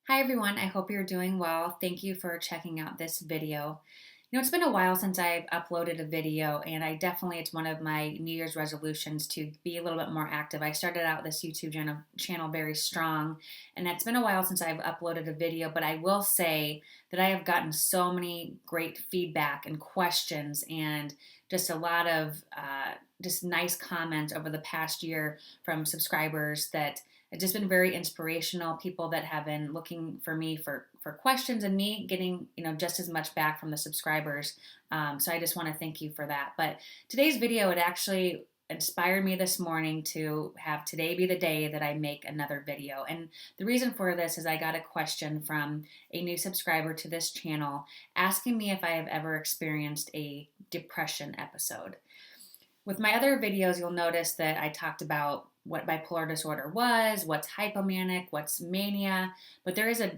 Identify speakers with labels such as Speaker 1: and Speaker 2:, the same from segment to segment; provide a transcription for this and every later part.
Speaker 1: Hi everyone, I hope you're doing well. Thank you for checking out this video. It's been a while since I've uploaded a video, and it's one of my New Year's resolutions to be a little bit more active. I started out this YouTube channel very strong, and it's been a while since I've uploaded a video, but I will say that I have gotten so many great feedback and questions and just a lot of just nice comments over the past year from subscribers that it's just been very inspirational. People that have been looking for me for questions, and me getting just as much back from the subscribers. So I just want to thank you for that. But today's video, it actually inspired me this morning to have today be the day that I make another video. And the reason for this is I got a question from a new subscriber to this channel asking me if I have ever experienced a depression episode. With my other videos, you'll notice that I talked about what bipolar disorder was, what's hypomanic, what's mania, but there is a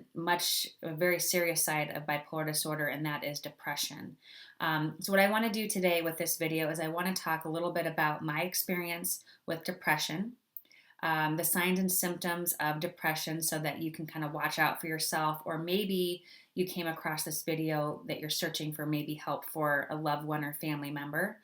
Speaker 1: very serious side of bipolar disorder, and that is depression. So what I want to do today with this video is I want to talk a little bit about my experience with depression, the signs and symptoms of depression so that you can kind of watch out for yourself, or maybe you came across this video that you're searching for maybe help for a loved one or family member.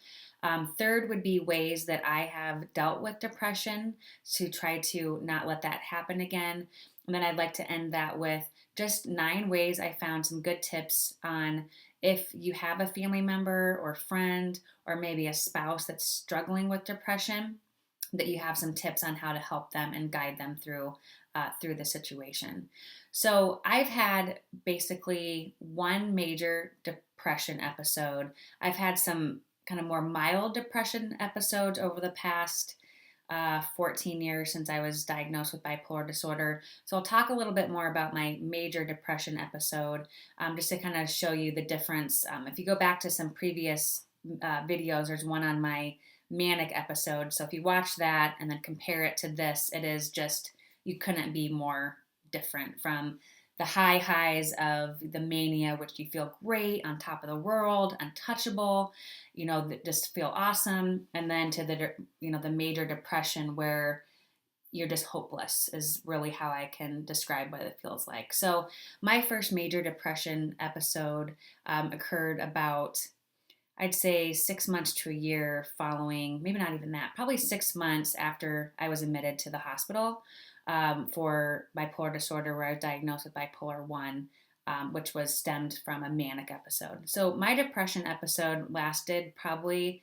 Speaker 1: Third would be ways that I have dealt with depression to try to not let that happen again. And then I'd like to end that with just 9 ways I found some good tips on if you have a family member or friend or maybe a spouse that's struggling with depression, that you have some tips on how to help them and guide them through the situation. So I've had basically one major depression episode. I've had some kind of more mild depression episodes over the past 14 years since I was diagnosed with bipolar disorder. So I'll talk a little bit more about my major depression episode, just to kind of show you the difference. If you go back to some previous videos, there's one on my manic episode. So if you watch that and then compare it to this, it is just, you couldn't be more different from the high highs of the mania, which you feel great, on top of the world, untouchable, just feel awesome. And then to the major depression where you're just hopeless is really how I can describe what it feels like. So my first major depression episode occurred about, I'd say, 6 months to a year following, maybe not even that, probably 6 months after I was admitted to the hospital for bipolar disorder, where I was diagnosed with bipolar 1, which was stemmed from a manic episode. So my depression episode lasted probably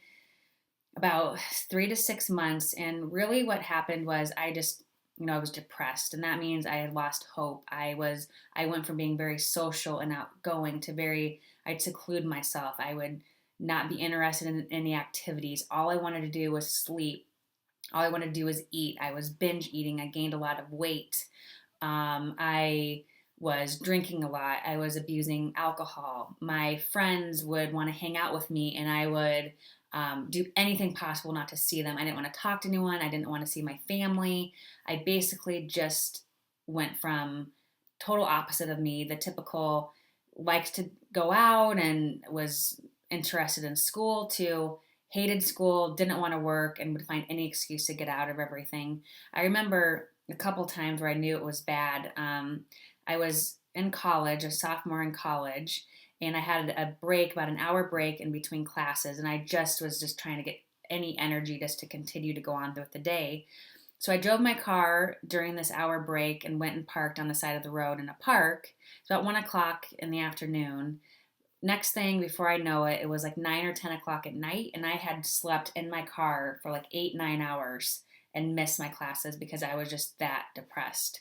Speaker 1: about 3 to 6 months. And really what happened was I just, I was depressed. And that means I had lost hope. I went from being very social and outgoing to I'd seclude myself. I would not be interested in any activities. All I wanted to do was sleep. All I wanted to do was eat. I was binge eating. I gained a lot of weight. I was drinking a lot. I was abusing alcohol. My friends would want to hang out with me, and I would do anything possible not to see them. I didn't want to talk to anyone. I didn't want to see my family. I basically just went from total opposite of me, the typical likes to go out and was interested in school, to hated school, didn't want to work, and would find any excuse to get out of everything. I remember a couple times where I knew it was bad. I was in college, a sophomore in college, and I had a break, about an hour break in between classes, and I was just trying to get any energy just to continue to go on with the day. So I drove my car during this hour break and went and parked on the side of the road in a park. It's about 1 o'clock in the afternoon. Next thing, before I know it, it was like 9 or 10 o'clock at night, and I had slept in my car for like 8, 9 hours and missed my classes because I was just that depressed.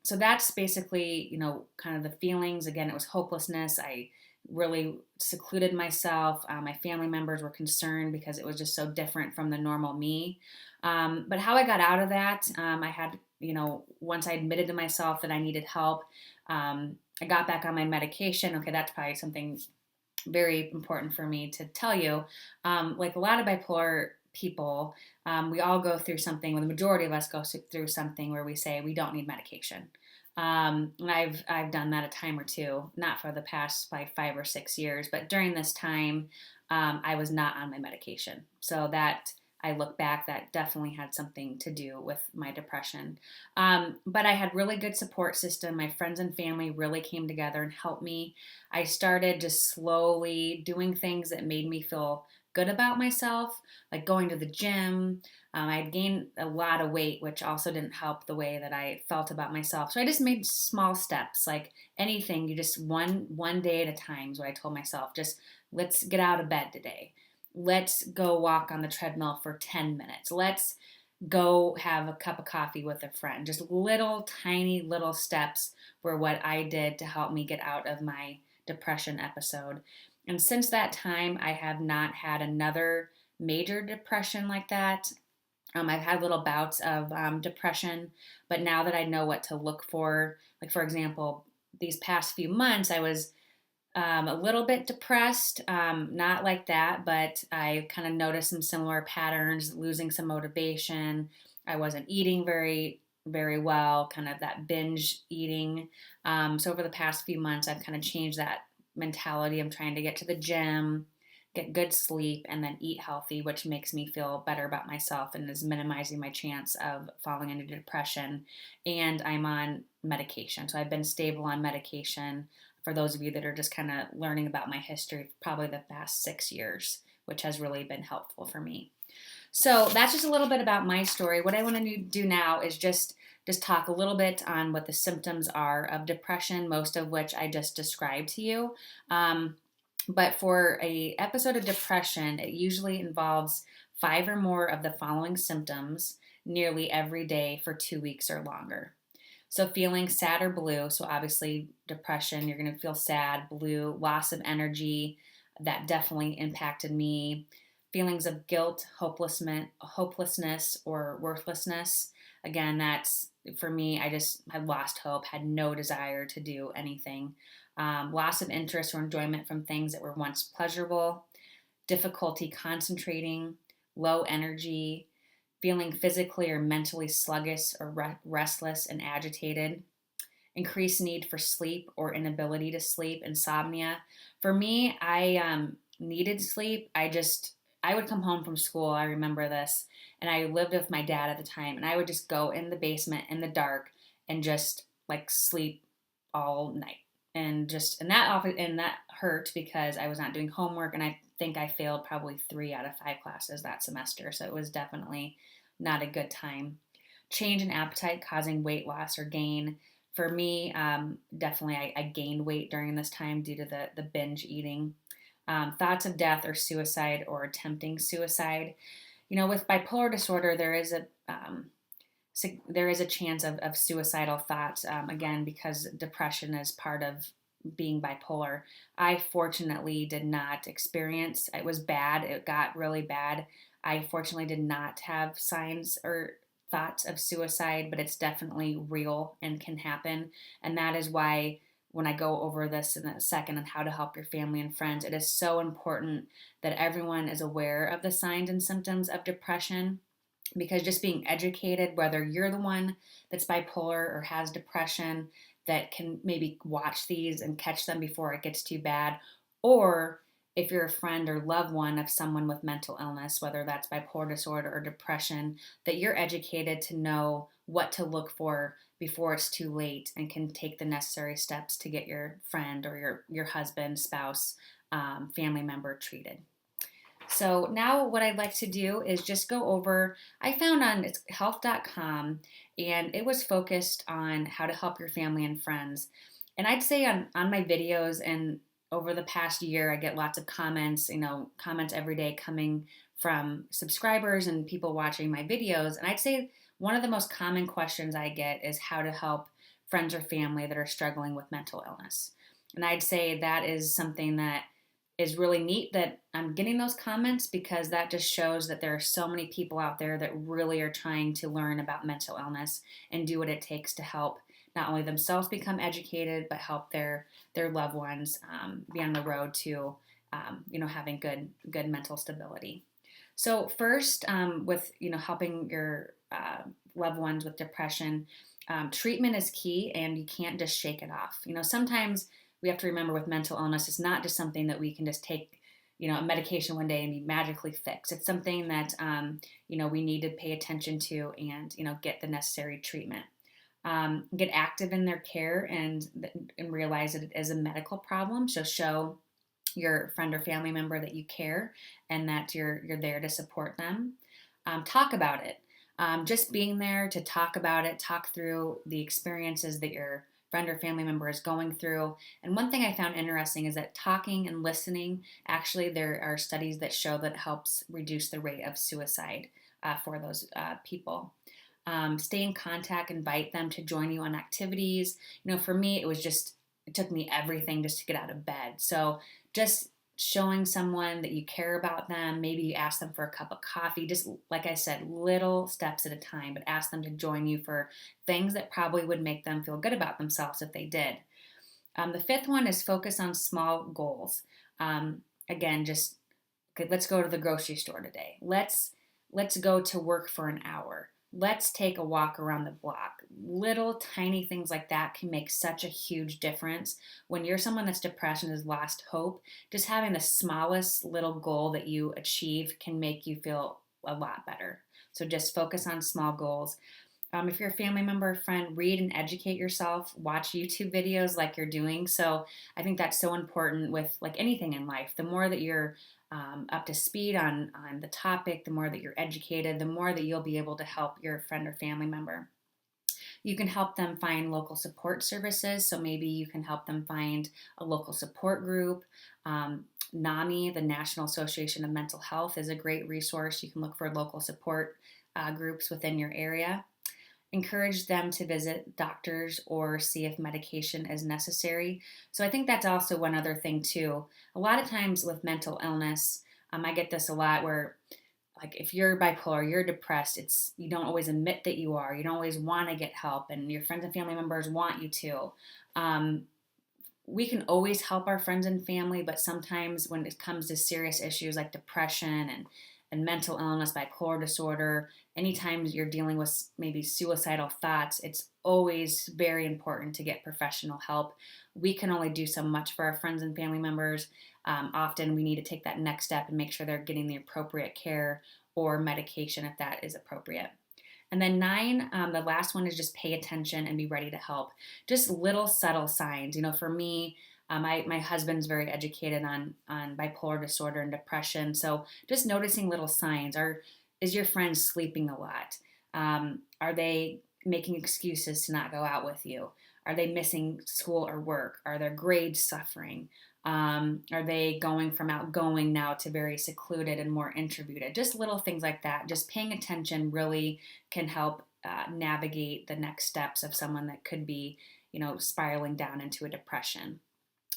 Speaker 1: So that's basically, kind of the feelings. Again, it was hopelessness. I really secluded myself. My family members were concerned because it was just so different from the normal me. But how I got out of that, I had, once I admitted to myself that I needed help, I got back on my medication. Okay, that's probably something very important for me to tell you. Like a lot of bipolar people, we all go through something, well, the majority of us go through something where we say we don't need medication. And I've done that a time or two, not for the past like 5 or 6 years, but during this time, I was not on my medication. So that I look back, that definitely had something to do with my depression. But I had really good support system. My friends and family really came together and helped me. I started just slowly doing things that made me feel good about myself, like going to the gym. I'd gained a lot of weight, which also didn't help the way that I felt about myself. So I just made small steps, like anything. You just one day at a time is what I told myself. Just let's get out of bed today. Let's go walk on the treadmill for 10 minutes. Let's go have a cup of coffee with a friend. Just little tiny little steps were what I did to help me get out of my depression episode. And since that time, I have not had another major depression like that. I've had little bouts of depression, but now that I know what to look for, like for example, these past few months, I was a little bit depressed, not like that, but I kind of noticed some similar patterns, losing some motivation. I wasn't eating very well, kind of that binge eating. So over the past few months, I've kind of changed that mentality. I'm trying to get to the gym, get good sleep, and then eat healthy, which makes me feel better about myself and is minimizing my chance of falling into depression. And I'm on medication. So I've been stable on medication for those of you that are just kind of learning about my history, probably the past 6 years, which has really been helpful for me. So that's just a little bit about my story. What I want to do now is just talk a little bit on what the symptoms are of depression, most of which I just described to you. But for a episode of depression, it usually involves 5 or more of the following symptoms nearly every day for 2 weeks or longer. So feeling sad or blue, so obviously depression, you're going to feel sad, blue, loss of energy, that definitely impacted me. Feelings of guilt, hopelessness, or worthlessness. Again, that's for me, I just had lost hope, had no desire to do anything. Loss of interest or enjoyment from things that were once pleasurable. Difficulty concentrating, low energy, feeling physically or mentally sluggish or restless and agitated, increased need for sleep or inability to sleep, insomnia. For me, I needed sleep. I would come home from school, I remember this, and I lived with my dad at the time, and I would just go in the basement in the dark and just like sleep all night. And that hurt because I was not doing homework, and I think I failed probably 3 out of 5 classes that semester. So it was definitely not a good time. Change in appetite causing weight loss or gain. For me, definitely I gained weight during this time due to the binge eating. Thoughts of death or suicide or attempting suicide. With bipolar disorder, there is a chance of suicidal thoughts, again, because depression is part of being bipolar. I fortunately did not experience, it was bad, it got really bad. I fortunately did not have signs or thoughts of suicide, but it's definitely real and can happen. And that is why when I go over this in a second on how to help your family and friends, it is so important that everyone is aware of the signs and symptoms of depression, because just being educated, whether you're the one that's bipolar or has depression, that can maybe watch these and catch them before it gets too bad, or if you're a friend or loved one of someone with mental illness, whether that's bipolar disorder or depression, that you're educated to know what to look for before it's too late and can take the necessary steps to get your friend or your husband, spouse, family member treated. So now what I'd like to do is just go over, I found on it's health.com, and it was focused on how to help your family and friends. And I'd say on my videos and over the past year, I get lots of comments, comments every day coming from subscribers and people watching my videos. And I'd say one of the most common questions I get is how to help friends or family that are struggling with mental illness. And I'd say that is something that is really neat that I'm getting those comments, because that just shows that there are so many people out there that really are trying to learn about mental illness and do what it takes to help not only themselves become educated, but help their loved ones be on the road to having good mental stability. So first, with helping your loved ones with depression, treatment is key, and you can't just shake it off. Sometimes we have to remember with mental illness, it's not just something that we can just take, a medication one day and be magically fixed. It's something that, we need to pay attention to and, get the necessary treatment. Get active in their care and realize that it is a medical problem. So show your friend or family member that you care and that you're there to support them. Talk about it. Just being there to talk about it, talk through the experiences that your friend or family member is going through. And one thing I found interesting is that talking and listening, actually, there are studies that show that it helps reduce the rate of suicide for those people. Stay in contact, invite them to join you on activities. For me, it took me everything just to get out of bed. So just showing someone that you care about them, maybe you ask them for a cup of coffee, just like I said, little steps at a time, but ask them to join you for things that probably would make them feel good about themselves if they did. The fifth one is focus on small goals. Again, just okay, let's go to the grocery store today. Let's go to work for an hour. Let's take a walk around the block. Little tiny things like that can make such a huge difference. When you're someone that's depressed and has lost hope, just having the smallest little goal that you achieve can make you feel a lot better. So just focus on small goals. If you're a family member or friend, read and educate yourself. Watch YouTube videos like you're doing. So I think that's so important with like anything in life. The more that you're up to speed on the topic, the more that you're educated, the more that you'll be able to help your friend or family member. You can help them find local support services. So maybe you can help them find a local support group. NAMI, the National Association of Mental Health, is a great resource. You can look for local support groups within your area. Encourage them to visit doctors or see if medication is necessary. So I think that's also one other thing too. A lot of times with mental illness, I get this a lot where like if you're bipolar, you're depressed, you don't always admit that you are. You don't always want to get help and your friends and family members want you to. We can always help our friends and family, but sometimes when it comes to serious issues like depression and mental illness, bipolar disorder, anytime you're dealing with maybe suicidal thoughts, it's always very important to get professional help. We can only do so much for our friends and family members. Often we need to take that next step and make sure they're getting the appropriate care or medication if that is appropriate. And then 9, the last one is just pay attention and be ready to help. Just little subtle signs. For me, my husband's very educated on bipolar disorder and depression. So just noticing little signs. Is your friend sleeping a lot? Are they making excuses to not go out with you? Are they missing school or work? Are their grades suffering? Are they going from outgoing now to very secluded and more introverted? Just little things like that. Just paying attention really can help navigate the next steps of someone that could be, spiraling down into a depression.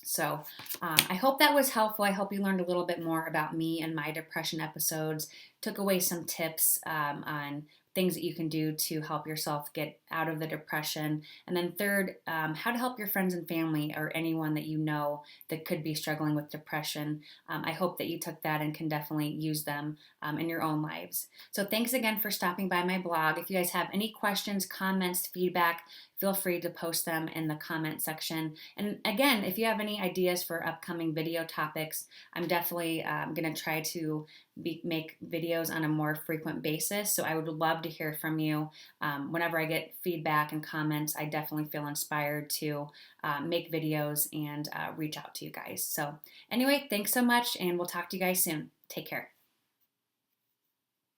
Speaker 1: So I hope that was helpful. I hope you learned a little bit more about me and my depression episodes, took away some tips on things that you can do to help yourself get out of the depression. And then third, how to help your friends and family or anyone that you know that could be struggling with depression. I hope that you took that and can definitely use them in your own lives. So thanks again for stopping by my blog. If you guys have any questions, comments, feedback, feel free to post them in the comment section. And again, if you have any ideas for upcoming video topics, I'm definitely going to try to make videos on a more frequent basis. So I would love to hear from you. Whenever I get feedback and comments, I definitely feel inspired to make videos and reach out to you guys. So anyway, thanks so much, and we'll talk to you guys soon. Take care.